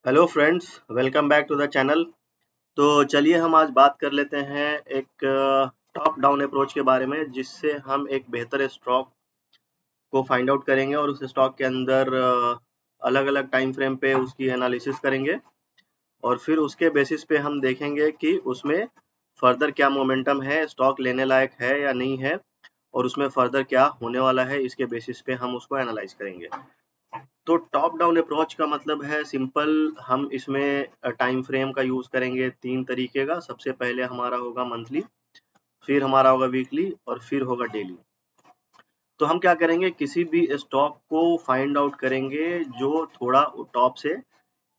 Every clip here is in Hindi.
Hello friends, welcome back to the channel. तो चलिए हम आज बात कर लेते हैं एक टॉप डाउन अप्रोच के बारे में, जिससे हम एक बेहतर स्टॉक को फाइंड आउट करेंगे और उस स्टॉक के अंदर अलग अलग टाइम फ्रेम पे उसकी एनालिसिस करेंगे और फिर उसके बेसिस पे हम देखेंगे कि उसमें फर्दर क्या मोमेंटम है, स्टॉक लेने लायक है या नहीं है और उसमें फर्दर क्या होने वाला है। इसके बेसिस पे हम उसको एनालाइज करेंगे। तो टॉप डाउन अप्रोच का मतलब है सिंपल, हम इसमें टाइम फ्रेम का यूज करेंगे तीन तरीके का। सबसे पहले हमारा होगा मंथली, फिर हमारा होगा वीकली और फिर होगा डेली। तो हम क्या करेंगे, किसी भी स्टॉक को फाइंड आउट करेंगे जो थोड़ा टॉप से,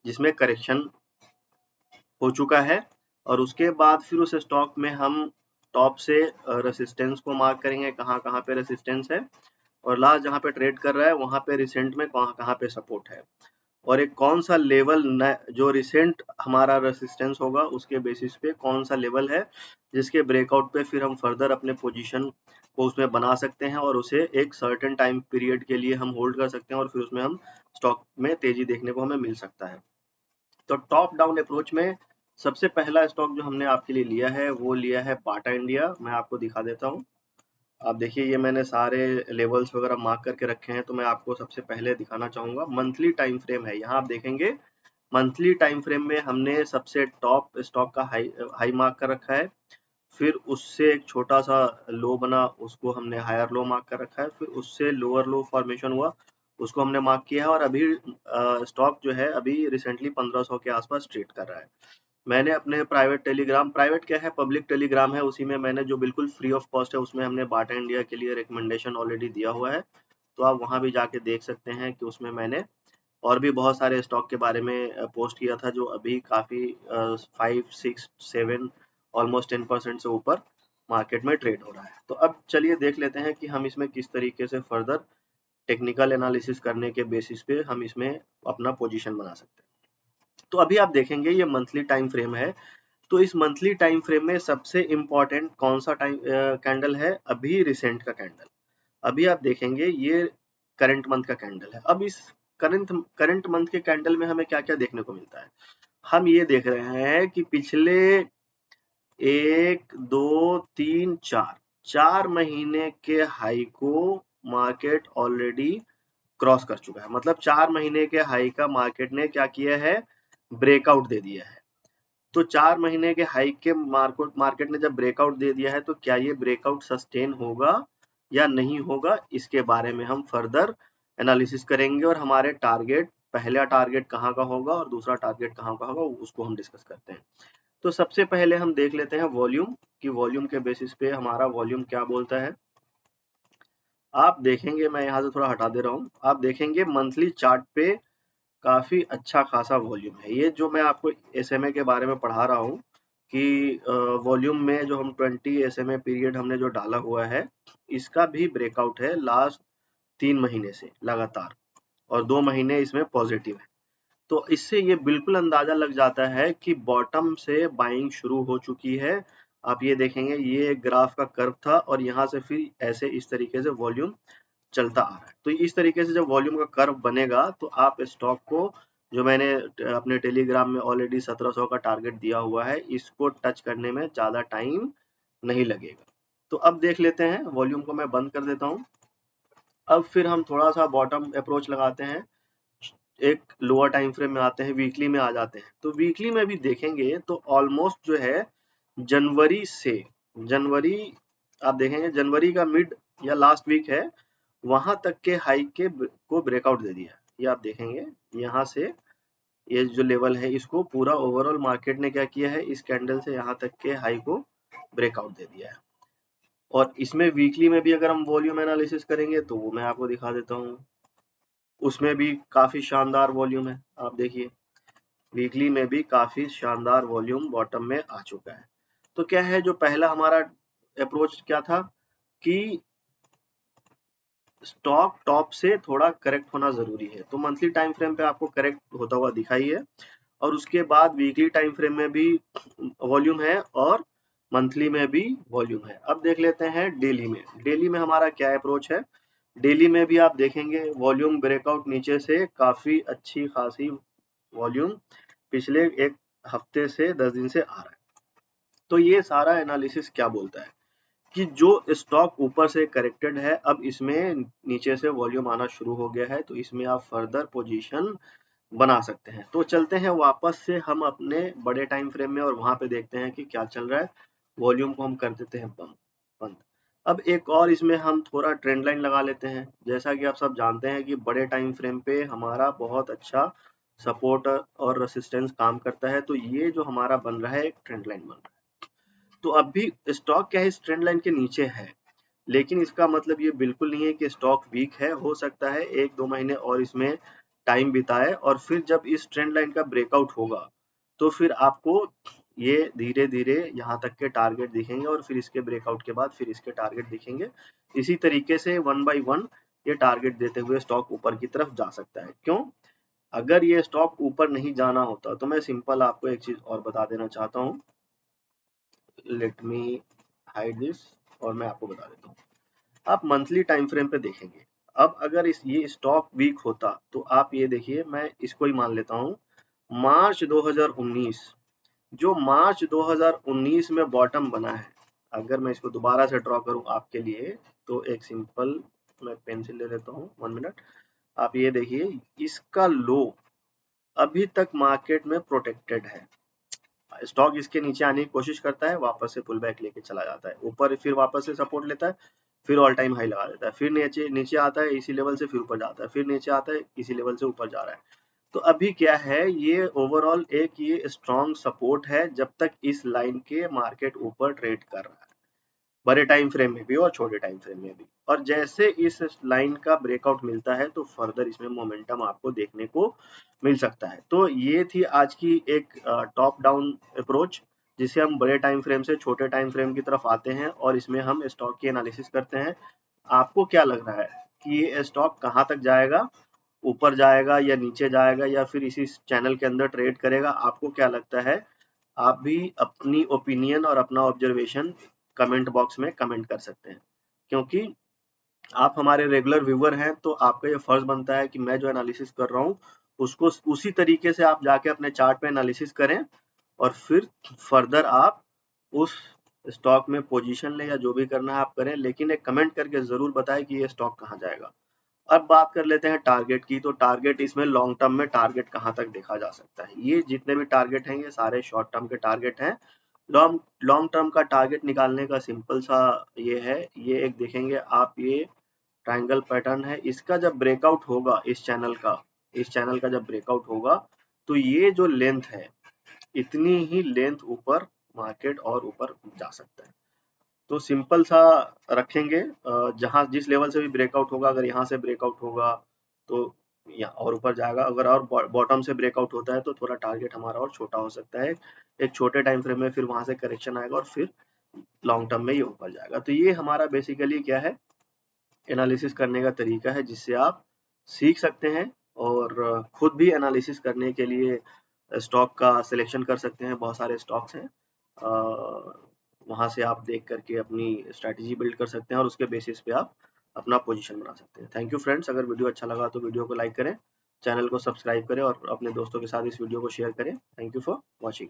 जिसमें करेक्शन हो चुका है, और उसके बाद फिर उस स्टॉक में हम टॉप से रेसिस्टेंस को मार्क करेंगे, कहाँ कहाँ पे रेसिस्टेंस है, और लास्ट जहाँ पे ट्रेड कर रहा है वहाँ पे रिसेंट में कहाँ कहाँ पे सपोर्ट है, और एक कौन सा लेवल जो रिसेंट हमारा रेसिस्टेंस होगा उसके बेसिस पे कौन सा लेवल है जिसके ब्रेकआउट पे फिर हम फर्दर अपने पोजीशन को उसमें बना सकते हैं और उसे एक सर्टेन टाइम पीरियड के लिए हम होल्ड कर सकते हैं और फिर उसमें हम स्टॉक में तेजी देखने को हमें मिल सकता है। तो टॉप डाउन अप्रोच में सबसे पहला स्टॉक जो हमने आपके लिए लिया है वो लिया है बाटा इंडिया। मैं आपको दिखा देता हूँ। आप देखिए, ये मैंने सारे लेवल्स वगैरह मार्क करके रखे हैं। तो मैं आपको सबसे पहले दिखाना चाहूंगा, मंथली टाइम फ्रेम है। यहाँ आप देखेंगे मंथली टाइम फ्रेम में हमने सबसे टॉप स्टॉक का हाई हाई मार्क कर रखा है, फिर उससे एक छोटा सा लो बना, उसको हमने हायर लो मार्क कर रखा है, फिर उससे लोअर लो फॉर्मेशन हुआ, उसको हमने मार्क किया है, और अभी स्टॉक जो है अभी रिसेंटली 1500 के आसपास ट्रेड कर रहा है। मैंने अपने प्राइवेट टेलीग्राम, प्राइवेट क्या है, पब्लिक टेलीग्राम है, उसी में मैंने जो बिल्कुल फ्री ऑफ कॉस्ट है उसमें हमने बाटा इंडिया के लिए रिकमेंडेशन ऑलरेडी दिया हुआ है। तो आप वहां भी जाके देख सकते हैं कि उसमें मैंने और भी बहुत सारे स्टॉक के बारे में पोस्ट किया था जो अभी काफी 5, 6, 7 ऑलमोस्ट 10% से ऊपर मार्केट में ट्रेड हो रहा है। तो अब चलिए देख लेते हैं कि हम इसमें किस तरीके से फर्दर टेक्निकल एनालिसिस करने के बेसिस पे हम इसमें अपना पोजीशन बना सकते हैं। तो अभी आप देखेंगे ये मंथली टाइम फ्रेम है। तो इस मंथली टाइम फ्रेम में सबसे इम्पोर्टेंट कौन सा टाइम कैंडल है, अभी रिसेंट का कैंडल। अभी आप देखेंगे ये करंट मंथ का कैंडल है। अब इस करंट करंट मंथ के कैंडल में हमें क्या क्या देखने को मिलता है। हम ये देख रहे हैं कि पिछले 1, 2, 3, 4 4 महीने के हाई को मार्केट ऑलरेडी क्रॉस कर चुका है। मतलब 4 महीने के हाई का मार्केट ने क्या किया है, ब्रेकआउट दे दिया है। तो 4 महीने के हाई के मार्केट ने जब ब्रेकआउट दे दिया है, तो क्या ये ब्रेकआउट सस्टेन होगा या नहीं होगा, इसके बारे में हम फर्दर एनालिसिस करेंगे, और हमारे टारगेट, पहला टारगेट कहाँ का होगा और दूसरा टारगेट कहाँ का होगा, उसको हम डिस्कस करते हैं। तो सबसे पहले हम देख लेते हैं वॉल्यूम, कि वॉल्यूम के बेसिस पे हमारा वॉल्यूम क्या बोलता है। आप देखेंगे, मैं यहाँ से थोड़ा हटा दे रहा हूँ, आप देखेंगे मंथली चार्ट पे काफी अच्छा खासा वॉल्यूम है। ये जो मैं आपको एसएमए के बारे में पढ़ा रहा हूँ कि वॉल्यूम में जो हम 20 एसएमए पीरियड हमने जो डाला हुआ है, इसका भी ब्रेकआउट है लास्ट 3 महीने से लगातार, और 2 महीने इसमें पॉजिटिव है। तो इससे ये बिल्कुल अंदाजा लग जाता है कि बॉटम से बाइंग शुरू हो चुकी है। आप ये देखेंगे, ये ग्राफ का कर्व था और यहाँ से फिर ऐसे इस तरीके से वॉल्यूम चलता आ रहा है। तो इस तरीके से जब वॉल्यूम का कर्व बनेगा तो आप स्टॉक को, जो मैंने अपने टेलीग्राम में ऑलरेडी 1700 का टारगेट दिया हुआ है, इसको टच करने में ज़्यादा टाइम नहीं लगेगा। तो अब देख लेते हैं, वॉल्यूम को मैं बंद कर देता हूँ। अब फिर हम थोड़ा सा बॉटम अप्रोच लगाते हैं, एक लोअर टाइम फ्रेम में आते हैं, वीकली में आ जाते हैं। तो वीकली में भी देखेंगे तो ऑलमोस्ट जो है जनवरी से, जनवरी, आप देखेंगे जनवरी का मिड या लास्ट वीक है, वहां तक के हाई के को ब्रेकआउट दे दिया। ये आप देखेंगे यहाँ से, ये जो लेवल है इसको पूरा ओवरऑल मार्केट ने क्या किया है, इस कैंडल से यहाँ तक के हाई को ब्रेकआउट दे दिया है। और इसमें वीकली में भी अगर हम वॉल्यूम एनालिसिस करेंगे तो वो मैं आपको दिखा देता हूँ, उसमें भी काफी शानदार वॉल्यूम है। आप देखिए, वीकली में भी काफी शानदार वॉल्यूम बॉटम में आ चुका है। तो क्या है, जो पहला हमारा अप्रोच क्या था कि स्टॉक टॉप से थोड़ा करेक्ट होना जरूरी है। तो मंथली टाइम फ्रेम पे आपको करेक्ट होता हुआ दिखाई है, और उसके बाद वीकली टाइम फ्रेम में भी वॉल्यूम है और मंथली में भी वॉल्यूम है। अब देख लेते हैं डेली में। डेली में हमारा क्या अप्रोच है। डेली में भी आप देखेंगे वॉल्यूम ब्रेकआउट नीचे से काफी अच्छी खासी वॉल्यूम पिछले एक हफ्ते से 10 दिन से आ रहा है। तो ये सारा एनालिसिस क्या बोलता है कि जो स्टॉक ऊपर से करेक्टेड है, अब इसमें नीचे से वॉल्यूम आना शुरू हो गया है, तो इसमें आप फर्दर पोजीशन बना सकते हैं। तो चलते हैं वापस से हम अपने बड़े टाइम फ्रेम में और वहां पे देखते हैं कि क्या चल रहा है। वॉल्यूम को हम कर देते हैं बंद। अब एक और इसमें हम थोड़ा ट्रेंड लाइन लगा लेते हैं। जैसा कि आप सब जानते हैं कि बड़े टाइम फ्रेम पे हमारा बहुत अच्छा सपोर्ट और रेसिस्टेंस काम करता है। तो ये जो हमारा बन रहा है एक ट्रेंड लाइन बन रहा है। तो अब भी स्टॉक क्या है, इस ट्रेंड लाइन के नीचे है, लेकिन इसका मतलब ये बिल्कुल नहीं है कि स्टॉक वीक है। हो सकता है 1-2 महीने और इसमें टाइम बिताए और फिर जब इस ट्रेंड लाइन का ब्रेकआउट होगा तो फिर आपको ये धीरे धीरे यहाँ तक के टारगेट दिखेंगे और फिर इसके ब्रेकआउट के बाद फिर इसके टारगेट दिखेंगे। इसी तरीके से 1 बाय 1 ये टारगेट देते हुए स्टॉक ऊपर की तरफ जा सकता है। क्यों? अगर ये स्टॉक ऊपर नहीं जाना होता तो मैं सिंपल आपको एक चीज और बता देना चाहता हूँ। लेट मी हाइड दिस और मैं आपको बता देता हूँ। आप मंथली टाइम फ्रेम पे देखेंगे। अब अगर ये स्टॉक वीक होता तो आप ये देखिए, मैं इसको ही मान लेता हूँ मार्च 2019, जो मार्च 2019 में बॉटम बना है। अगर मैं इसको दोबारा से ड्रॉ करूं आपके लिए तो एक सिंपल मैं पेंसिल ले लेता हूँ, 1 मिनट। आप ये देखिए, इसका लो अभी तक मार्केट में प्रोटेक्टेड है। स्टॉक इसके नीचे आने की कोशिश करता है, वापस से पुल बैक लेके चला जाता है ऊपर, फिर वापस से सपोर्ट लेता है, फिर ऑल टाइम हाई लगा देता है, फिर नीचे नीचे आता है इसी लेवल से, फिर ऊपर जाता है, फिर नीचे आता है इसी लेवल से ऊपर जा रहा है। तो अभी क्या है, ये ओवरऑल एक ये स्ट्रॉन्ग सपोर्ट है जब तक इस लाइन के मार्केट ऊपर ट्रेड कर रहा है, बड़े टाइम फ्रेम में भी और छोटे टाइम फ्रेम में भी। और जैसे इस लाइन का ब्रेकआउट मिलता है तो फर्दर इसमें मोमेंटम आपको देखने को मिल सकता है। तो ये थी आज की एक टॉप डाउन अप्रोच, जिसे हम बड़े टाइम फ्रेम से छोटे टाइम फ्रेम की तरफ आते हैं और इसमें हम स्टॉक की एनालिसिस करते हैं। आपको क्या लग रहा है कि ये स्टॉक कहाँ तक जाएगा, ऊपर जाएगा या नीचे जाएगा या फिर इसी चैनल के अंदर ट्रेड करेगा? आपको क्या लगता है? आप भी अपनी ओपिनियन और अपना ऑब्जर्वेशन कमेंट बॉक्स में कमेंट कर सकते हैं, क्योंकि आप हमारे रेगुलर व्यूअर हैं। तो आपका ये फर्ज बनता है कि मैं जो एनालिसिस कर रहा हूँ उसको उसी तरीके से आप जाके अपने चार्ट पे एनालिसिस करें और फिर फर्दर आप उस स्टॉक में पोजीशन लें या जो भी करना है आप करें, लेकिन एक कमेंट करके जरूर बताएं कि ये स्टॉक कहाँ जाएगा। अब बात कर लेते हैं टारगेट की। तो टारगेट इसमें लॉन्ग टर्म में टारगेट कहाँ तक देखा जा सकता है? ये जितने भी टारगेट हैं ये सारे शॉर्ट टर्म के टारगेट हैं। लॉन्ग लॉन्ग टर्म का टारगेट निकालने का सिंपल सा ये है, ये एक देखेंगे आप, ये ट्रायंगल पैटर्न है। इसका जब ब्रेकआउट होगा इस चैनल का जब ब्रेकआउट होगा तो ये जो लेंथ है इतनी ही लेंथ ऊपर मार्केट और ऊपर जा सकता है। तो सिंपल सा रखेंगे, जहां जिस लेवल से भी ब्रेकआउट होगा, अगर यहाँ से ब्रेकआउट होगा तो यहाँ और ऊपर जाएगा, अगर और बॉटम से ब्रेकआउट होता है तो थोड़ा टारगेट हमारा और छोटा हो सकता है। एक छोटे टाइम फ्रेम में फिर वहां से करेक्शन आएगा और फिर लॉन्ग टर्म में ये ऊपर जाएगा। तो ये हमारा बेसिकली क्या है, एनालिसिस करने का तरीका है जिससे आप सीख सकते हैं और खुद भी एनालिसिस करने के लिए स्टॉक का सिलेक्शन कर सकते हैं। बहुत सारे स्टॉक्स हैं, वहाँ से आप देख करके अपनी स्ट्रैटेजी बिल्ड कर सकते हैं और उसके बेसिस पे आप अपना पोजीशन बना सकते हैं। थैंक यू फ्रेंड्स, अगर वीडियो अच्छा लगा तो वीडियो को लाइक करें, चैनल को सब्सक्राइब करें और अपने दोस्तों के साथ इस वीडियो को शेयर करें। Thank you for watching.